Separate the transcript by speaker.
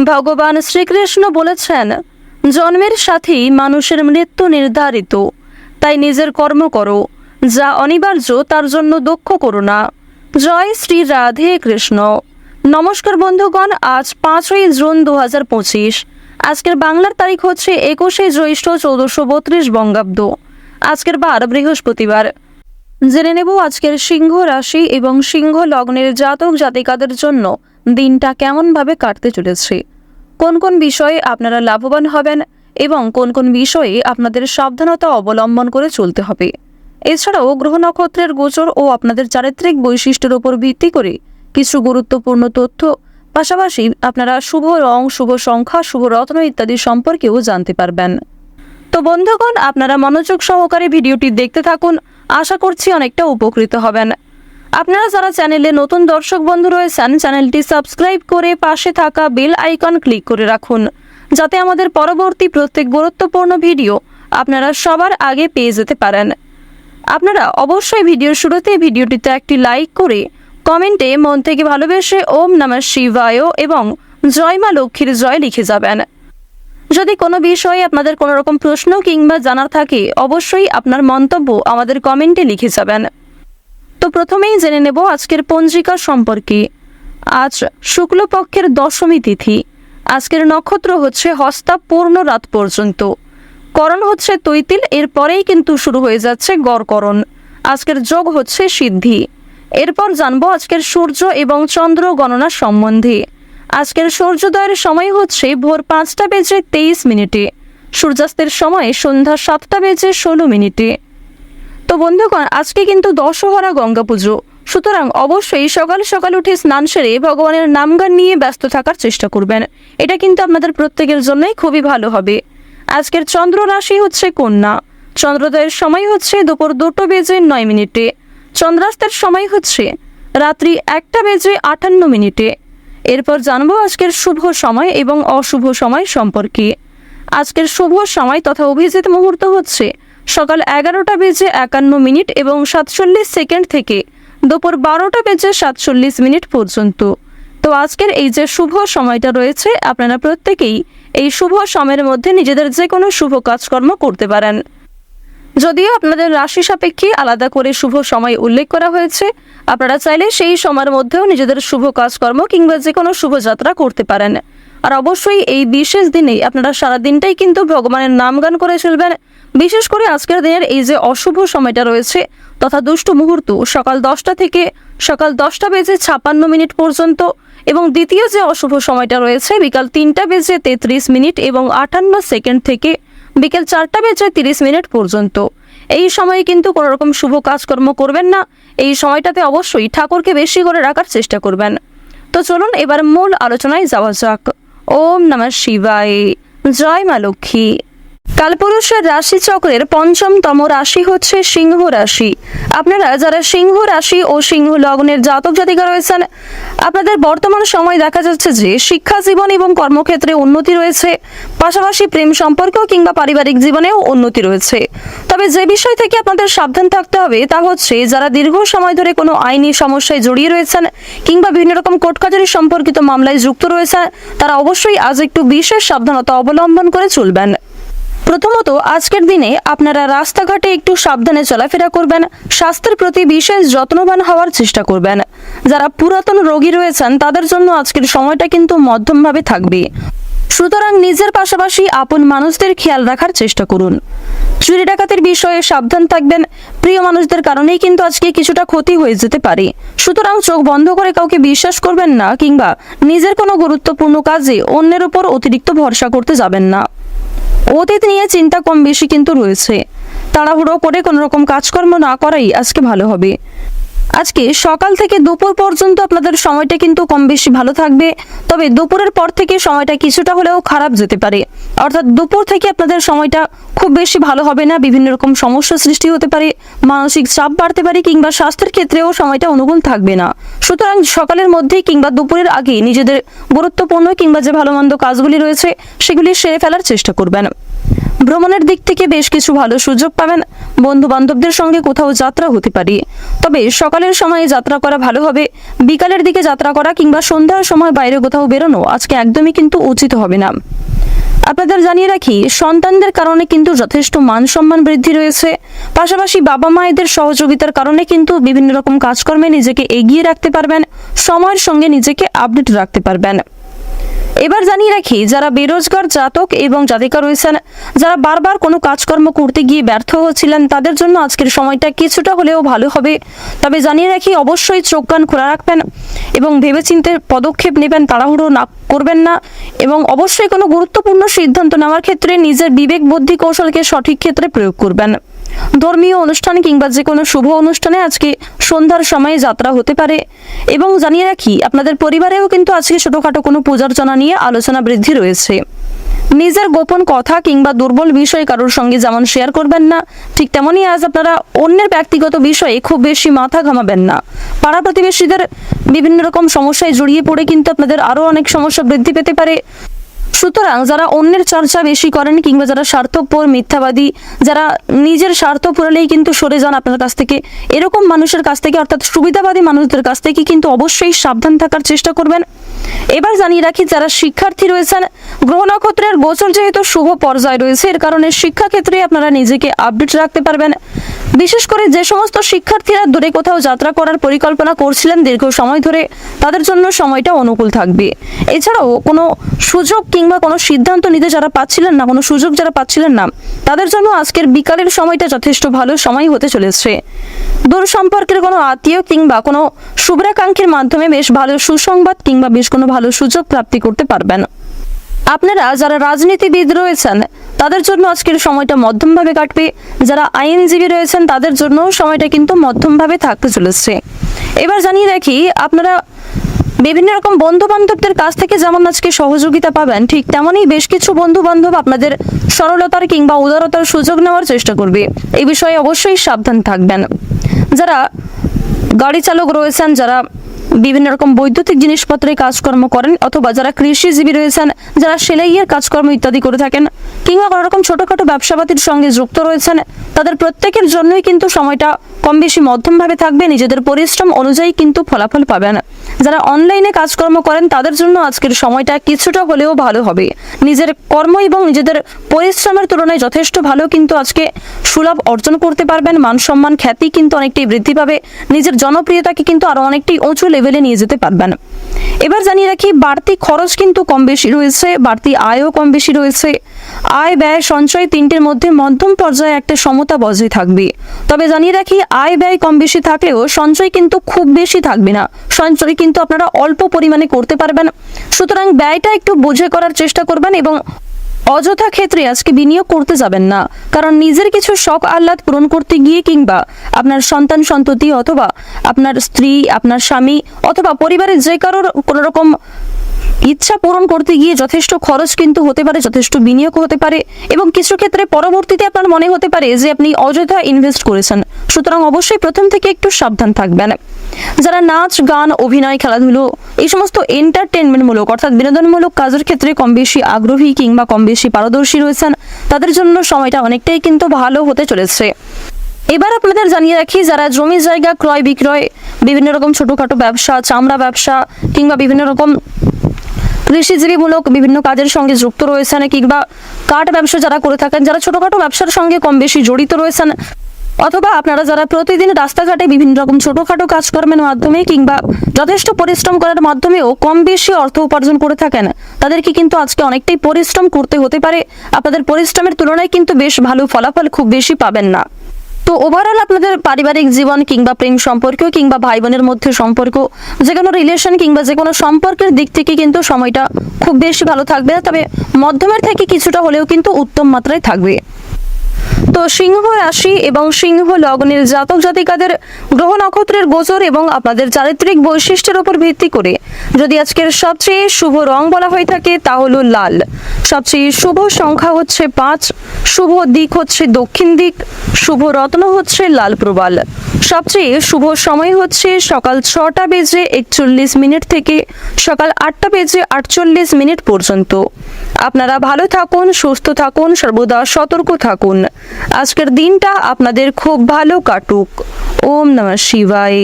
Speaker 1: ভগবান শ্রীকৃষ্ণ বলেছেন, জন্মের সাথেই মানুষের মৃত্যু নির্ধারিত, তাই নিজের কর্ম করো, যা অনিবার্য তার জন্য দুঃখ করো না। জয় শ্রী রাধে কৃষ্ণ। নমস্কার বন্ধুগণ, আজ 5ই জুন 2025। আজকের বাংলার তারিখ হচ্ছে 21শে জ্যৈষ্ঠ 1432 বঙ্গাব্দ। আজকের বার বৃহস্পতিবার। জেনে নেব আজকের সিংহ রাশি এবং সিংহ লগ্নের জাতক জাতিকাদের জন্য দিনটা কেমনভাবে কাটতে চলেছে, কোন কোন বিষয়ে আপনারা লাভবান হবেন এবং কোন কোন বিষয়ে আপনাদের সাবধানতা অবলম্বন করে চলতে হবে। এছাড়াও গ্রহ নক্ষত্রের গোচর ও আপনাদের চারিত্রিক বৈশিষ্ট্যের উপর ভিত্তি করে কিছু গুরুত্বপূর্ণ তথ্য, পাশাপাশি আপনারা শুভ রং, শুভ সংখ্যা, শুভ রত্ন ইত্যাদি সম্পর্কেও জানতে পারবেন। তো বন্ধুগণ, আপনারা মনোযোগ সহকারে ভিডিওটি দেখতে থাকুন, আশা করছি অনেকটা উপকৃত হবেন। আপনারা যারা চ্যানেলে নতুন দর্শক বন্ধু রয়েছেন, চ্যানেলটি সাবস্ক্রাইব করে পাশে থাকা বেল আইকন ক্লিক করে রাখুন, যাতে আমাদের পরবর্তী প্রত্যেক গুরুত্বপূর্ণ ভিডিও আপনারা সবার আগে পেয়ে যেতে পারেন। আপনারা অবশ্যই ভিডিওর শুরুতে ভিডিওটিতে একটি লাইক করে কমেন্টে মন থেকে ভালোবেসে ওম নমঃ শিবায় এবং জয় মা লক্ষ্মীর জয় লিখে যাবেন। যদি কোনো বিষয়ে আপনাদের কোনো রকম প্রশ্ন কিংবা জানার থাকে, অবশ্যই আপনার মন্তব্য আমাদের কমেন্টে লিখে যাবেন। তো প্রথমেই জেনে নেব আজকের পঞ্জিকা সম্পর্কে। আজ শুক্লপক্ষের দশমী তিথি। আজকের নক্ষত্র হচ্ছে হস্তা পূর্ণ রাত পর্যন্ত। করণ হচ্ছে তৈতিল, এরপরেই কিন্তু শুরু হয়ে যাচ্ছে গড়করণ। আজকের যোগ হচ্ছে সিদ্ধি। এরপর জানবো আজকের সূর্য এবং চন্দ্র গণনা সম্বন্ধে। আজকের সূর্যোদয়ের সময় হচ্ছে ভোর 5টা বেজে 23 মিনিটে। সূর্যাস্তের সময় সন্ধ্যা 7টা বেজে 16 মিনিটে। তো বন্ধুগণ, আজকে কিন্তু দশহরা গঙ্গা পুজো, সুতরাং অবশ্যই সকাল সকাল উঠে স্নান সেরে ভগবানের নামগান নিয়ে ব্যস্ত থাকার চেষ্টা করবেন। এটা কিন্তু আপনাদের প্রত্যেকের জন্যই খুবই ভালো হবে। আজকের চন্দ্র রাশি হচ্ছে কন্যা। চন্দ্রোদয়ের সময় হচ্ছে দুপুর 2টা বেজে 9 মিনিটে। চন্দ্রাস্তের সময় হচ্ছে রাত্রি 1টা বেজে 58 মিনিটে। এরপর জানবো আজকের শুভ সময় এবং অশুভ সময় সম্পর্কে। আজকের শুভ সময় তথা অভিজিৎ মুহূর্ত হচ্ছে সকাল 11টা বেজে 51 মিনিট এবং 47 সেকেন্ড থেকে দুপুর 12টা বেজে 47 মিনিট পর্যন্ত। তো আজকের এই যে শুভ সময়টা রয়েছে, আপনারা প্রত্যেকেই এই শুভ সময়ের মধ্যে নিজেদের যে কোনো শুভ কাজকর্ম করতে পারেন। যদিও আপনাদের রাশি সাপেক্ষে আলাদা করে শুভ সময় উল্লেখ করা হয়েছে, আপনারা চাইলে সেই সময়ের মধ্যেও নিজেদের শুভ কাজকর্ম কিংবা যে কোনো শুভযাত্রা করতে পারেন। আর অবশ্যই এই বিশেষ দিনেই আপনারা সারা দিনটাই কিন্তু ভগবানের নামগান করে চলবেন। বিশেষ করে আজকের দিনের এই যে অশুভ সময়টা রয়েছে তথা দুষ্ট মুহূর্ত সকাল 10টা থেকে সকাল 10টা বেজে 56 মিনিট পর্যন্ত, এবং দ্বিতীয় যে অশুভ সময়টা রয়েছে বিকাল 3টা বেজে 33 মিনিট এবং 58 সেকেন্ড থেকে বিকেল 4টা বেজে 30 মিনিট পর্যন্ত। এই সময়ে কিন্তু কোনো রকম শুভ কাজকর্ম করবেন না। এই সময়টাতে অবশ্যই ঠাকুরকে বেশি করে রাখার চেষ্টা করবেন। তো চলুন এবার মূল আলোচনায় যাওয়া যাক। ওম নমঃ শিবায়। জয় মা লক্ষ্মী। কালপুরুষের রাশি চক্রের 5মতম রাশি হচ্ছে সিংহ রাশি। আপনারা যারা সিংহ রাশি ও সিংহ লগ্নের জাতক জাতিকা রয়েছেন, আপনাদের বর্তমান সময় দেখা যাচ্ছে যে শিক্ষা জীবন এবং কর্মক্ষেত্রে উন্নতি রয়েছে, পাশাপাশি প্রেম সম্পর্ক কিংবা পারিবারিক জীবনেও উন্নতি রয়েছে। তবে যে বিষয় থেকে আপনাদের সাবধান থাকতে হবে তা হচ্ছে যারা দীর্ঘ সময় ধরে কোনো আইনি সমস্যায় জড়িয়ে রয়েছেন কিংবা বিভিন্ন রকম কোর্ট কাছারি সম্পর্কিত মামলায় যুক্ত রয়েছেন, তারা অবশ্যই আজ একটু বিশেষ সাবধানতা অবলম্বন করে চলবেন। প্রথমত, আজকের দিনে আপনারা রাস্তাঘাটে একটু সাবধানে চলাফেরা করবেন, স্বাস্থ্যের প্রতি বিশেষ যত্নবান হওয়ার চেষ্টা করবেন। যারা পুরাতন রোগী রয়েছেন তাদের জন্য আজকের সময়টা কিন্তু মধ্যমভাবে থাকবে, সুতরাং নিজের পাশাপাশি আপন মানুষদের খেয়াল রাখার চেষ্টা করুন। চুরি ডাকাতির বিষয়ে সাবধান থাকবেন। প্রিয় মানুষদের কারণেই কিন্তু আজকে কিছুটা ক্ষতি হয়ে যেতে পারে, সুতরাং চোখ বন্ধ করে কাউকে বিশ্বাস করবেন না কিংবা নিজের কোনো গুরুত্বপূর্ণ কাজে অন্যের উপর অতিরিক্ত ভরসা করতে যাবেন না। অতীত নিয়ে চিন্তা কম বেশি কিন্তু রয়েছে, তাড়াহুড়ো করে কোনো রকম কাজকর্ম না করাই আজকে ভালো হবে। আজকে সকাল থেকে দুপুর পর্যন্ত আপনাদের সময়টা কিন্তু কম বেশি ভালো থাকবে, তবে দুপুরের পর থেকে সময়টা কিছুটা হলেও খারাপ যেতে পারে। অর্থাৎ দুপুর থেকে আপনাদের সময়টা খুব বেশি ভালো হবে না, বিভিন্ন রকম সমস্যা সৃষ্টি হতে পারে, মানসিক চাপ বাড়তে পারে কিংবা স্বাস্থ্যের ক্ষেত্রেও সময়টা অনুকূল থাকবে না। সুতরাং সকালের মধ্যেই কিংবা দুপুরের আগে নিজেদের গুরুত্বপূর্ণ কিংবা যে ভালো মন্দ কাজগুলি রয়েছে সেগুলি সেরে ফেলার চেষ্টা করবেন। ভ্রমণের দিক থেকে বেশ কিছু ভালো সুযোগ পাবেন, বন্ধু বান্ধবদের সঙ্গে কোথাও যাত্রা হতে পারে। তবে সকালের সময়ে যাত্রা করা ভালো হবে। বিকালের দিকে যাত্রা করা কিংবা সন্ধ্যার সময় বাইরে কোথাও বেরোনো আজকে একদমই কিন্তু উচিত হবে না। আপনাদের জানিয়ে রাখি, সন্তানদের কারণে কিন্তু যথেষ্ট মান সম্মান বৃদ্ধি রয়েছে। পাশাপাশি বাবা মায়েদের সহযোগিতার কারণে কিন্তু বিভিন্ন রকম কাজকর্মে নিজেকে এগিয়ে রাখতে পারবেন, সময়ের সঙ্গে নিজেকে আপডেট রাখতে পারবেন। এবার জানিয়ে রাখি, যারা বেরোজগার জাতক এবং জাতিকা রয়েছেন, যারা বারবার কোনো কাজকর্ম করতে গিয়ে ব্যর্থ হচ্ছিলেন, তাদের জন্য আজকের সময়টা কিছুটা হলেও ভালো হবে। তবে জানিয়ে রাখি, অবশ্যই চোখ কান খোলা রাখবেন এবং ভেবেচিন্তে পদক্ষেপ নেবেন, তাড়াহুড়ো না করবেন না। এবং অবশ্যই কোনো গুরুত্বপূর্ণ সিদ্ধান্ত নেওয়ার ক্ষেত্রে নিজের বিবেক বুদ্ধি কৌশলকে সঠিক ক্ষেত্রে প্রয়োগ করবেন। ধর্মীয় অনুষ্ঠান কিংবা যে কোনো শুভ অনুষ্ঠানে আজকে সন্ধ্যার সময়ে যাত্রা হতে পারে। এবং জানিয়ে রাখি, আপনাদের পরিবারেও কিন্তু আজকে ছোটখাটো কোনো পূজার্চনা নিয়ে আলোচনা বৃদ্ধি রয়েছে। নিজের গোপন কথা কিংবা দুর্বল বিষয় কারোর সঙ্গে যেমন শেয়ার করবেন না, ঠিক তেমনই আজ আপনারা অন্যের ব্যক্তিগত বিষয়ে খুব বেশি মাথা ঘামাবেন না। পাড়া প্রতিবেশীদের বিভিন্ন রকম সমস্যায় জড়িয়ে পড়ে কিন্তু আপনাদের আরও অনেক সমস্যা বৃদ্ধি পেতে পারে। সুতরাং যারা অন্যের চর্চা বেশি করেন কিংবা যারা স্বার্থপর, মিথ্যাবাদী, যারা নিজের স্বার্থ পুরালেই কিন্তু সরে যান আপনার কাছ থেকে, এরকম মানুষের কাছ থেকে অর্থাৎ সুবিধাবাদী মানুষদের কাছ থেকে কিন্তু অবশ্যই সাবধান থাকার চেষ্টা করবেন। এবার জানিয়ে রাখি, যারা শিক্ষার্থী রয়েছেন, গ্রহ নক্ষত্রের গোচর যেহেতু শুভ পর্যায়ে রয়েছে, এর কারণে শিক্ষাক্ষেত্রে আপনারা নিজেকে আপডেট রাখতে পারবেন। বিশেষ করে যে সমস্ত শিক্ষার্থীরা দূরে কোথাও যাত্রা করার পরিকল্পনা করছিলেন দীর্ঘ সময় ধরে, তাদের জন্য সময়টা অনুকূল থাকবে। এছাড়াও কোনো সুযোগ কিংবা কোনো সিদ্ধান্ত নিতে যারা পাচ্ছিলেন না, কোনো সুযোগ যারা পাচ্ছিলেন না, তাদের জন্য আজকের বিকালের সময়টা যথেষ্ট ভালো সময় হতে চলেছে। দূর সম্পর্কের কোনো আত্মীয় কিংবা কোনো শুভ্রাকাঙ্ক্ষীর মাধ্যমে বেশ ভালো সুসংবাদ কিংবা বেশ কোনো ভালো সুযোগ প্রাপ্তি করতে পারবেন। আপনারা যারা রাজনীতিবিদ রয়েছেন, তাদের জন্য আজকের সময়টা মধ্যমভাবে কাটবে। যারা আইনজীবী রয়েছেন, তাদের জন্য সময়টা কিন্তু মধ্যমভাবে থাকতে চলেছে। এবার জানিয়ে রাখি, আপনারা বিভিন্ন রকম বন্ধু বান্ধবদের কাছ থেকে যেমন আজকে সহযোগিতা পাবেন, ঠিক তেমনই বেশ কিছু বন্ধু বান্ধব আপনাদের সরলতার কিংবা উদারতার সুযোগ নেওয়ার চেষ্টা করবে। এই বিষয়ে অবশ্যই সাবধান থাকবেন। যারা গাড়ি চালক রয়েছেন, যারা বিভিন্ন রকম বৈদ্যুতিক জিনিসপত্রে কাজকর্ম করেন, অথবা যারা কৃষিজীবী রয়েছেন, যারা সেলাইয়ের কাজকর্ম ইত্যাদি করে থাকেন, কিংবা কোনো রকম ছোটোখাটো ব্যবসাপাতির সঙ্গে যুক্ত রয়েছেন, তাদের প্রত্যেকের জন্যই কিন্তু সময়টা কম বেশি মধ্যমভাবে থাকবে। নিজেদের পরিশ্রম অনুযায়ী কিন্তু ফলাফল পাবেন। যারা অনলাইনে কাজকর্ম করেন, তাদের জন্য আজকের সময়টা কিছুটা হলেও ভালো হবে। নিজের কর্ম এবং নিজেদের পরিশ্রমের তুলনায় যথেষ্ট ভালো কিন্তু আজকে সুলাভ অর্জন করতে পারবেন। মান সম্মান, খ্যাতি কিন্তু অনেকটাই বৃদ্ধি পাবে। নিজের জনপ্রিয়তাকে কিন্তু আরও অনেকটাই উঁচু লেভেলে নিয়ে যেতে পারবেন। এবার জানিয়ে রাখি, বাড়তি খরচ কিন্তু কম বেশি রয়েছে, বাড়তি আয়ও কম বেশি রয়েছে। আয়, ব্যয়, সঞ্চয় তিনটির মধ্যে মধ্যম পর্যায়ে একটা সমতা বজায় থাকবে। তবে জানিয়ে রাখি, আয় ব্যয় কম বেশি থাকলেও সঞ্চয় কিন্তু খুব বেশি থাকবে না। সঞ্চয় কিন্তু আপনারা অল্প পরিমাণে করতে পারবেন। সুতরাং ব্যয়টা একটু বুঝে করার চেষ্টা করবেন এবং অযথা ক্ষেত্রে আজকে বিনিয়োগ করতে যাবেন না। কারণ নিজের কিছু শখ আহ্লাদ পূরণ করতে গিয়ে কিংবা আপনার সন্তান সন্ততি অথবা আপনার স্ত্রী, আপনার স্বামী অথবা পরিবারের যে কারোর কোনো রকম ইচ্ছা পূরণ করতে গিয়ে যথেষ্ট খরচ কিন্তু হতে পারে, যথেষ্ট বিনিয়োগ হতে পারে এবং কিছু ক্ষেত্রে পরবর্তীতে আপনার মনে হতে পারে যে আপনি অযথা ইনভেস্ট করেছেন। সুতরাং অবশ্যই প্রথম থেকে একটু সাবধান থাকবেন। যারা নাচ, গান, অভিনয়, খেলাধুলো এই সমস্ত এন্টারটেনমেন্টমূলক অর্থাৎ বিনোদনমূলক কাজের ক্ষেত্রে কম বেশি আগ্রহী কিংবা কম বেশি পারদর্শী রয়েছেন, তাদের জন্য সময়টা অনেকটাই কিন্তু ভালো হতে চলেছে। এবার আপনাদের জানিয়ে রাখি, যারা জমি জায়গা ক্রয় বিক্রয়, বিভিন্ন রকম ছোটোখাটো ব্যবসা, চামড়া ব্যবসা কিংবা বিভিন্ন রকম কৃষিজীবীমূলক বিভিন্ন কাজের সঙ্গে যুক্ত রয়েছেন, কিংবা কাঠ ব্যবসা যারা করে থাকেন, যারা ছোটোখাটো ব্যবসার সঙ্গে কম বেশি জড়িত রয়েছেন, অথবা আপনারা যারা প্রতিদিন রাস্তাঘাটে বিভিন্ন রকম ছোটোখাটো কাজকর্মের মাধ্যমে কিংবা যথেষ্ট পরিশ্রম করার মাধ্যমেও কম বেশি অর্থ উপার্জন করে থাকেন, তাদেরকে কিন্তু আজকে অনেকটাই পরিশ্রম করতে হতে পারে। আপনাদের পরিশ্রমের তুলনায় কিন্তু বেশ ভালো ফলাফল খুব বেশি পাবেন না। তো ওভারঅল আপনাদের পারিবারিক জীবন কিংবা প্রেম সম্পর্ক কিংবা ভাই বোনের মধ্যে সম্পর্ক, যে কোনো রিলেশন কিংবা যে কোনো সম্পর্কের দিক থেকে কিন্তু সময়টা খুব বেশি ভালো থাকবে, তবে মধ্যমের থেকে কিছুটা হলেও কিন্তু উত্তম মাত্রায় থাকবে। তো সিংহ রাশি এবং সিংহ লগ্নের জাতক জাতিকাদের গ্রহ নক্ষত্রের গোচর এবং আপনাদের চারিত্রিক বৈশিষ্ট্যের উপর ভিত্তি করে যদি আজকের সবচেয়ে শুভ রং বলা হয়ে থাকে তা হলো লাল। সবচেয়ে শুভ সংখ্যা হচ্ছে 5, শুভ দিক হচ্ছে দক্ষিণ দিক, শুভ রত্ন হচ্ছে লাল প্রবাল। সবচেয়ে শুভ সময় হচ্ছে সকাল 6:41 থেকে সকাল 8:48 পর্যন্ত। আপনারা ভালো থাকুন, সুস্থ থাকুন, সর্বদা সতর্ক থাকুন। আজকের দিনটা আপনাদের খুব ভালো কাটুক। ওম নমঃ শিবায়।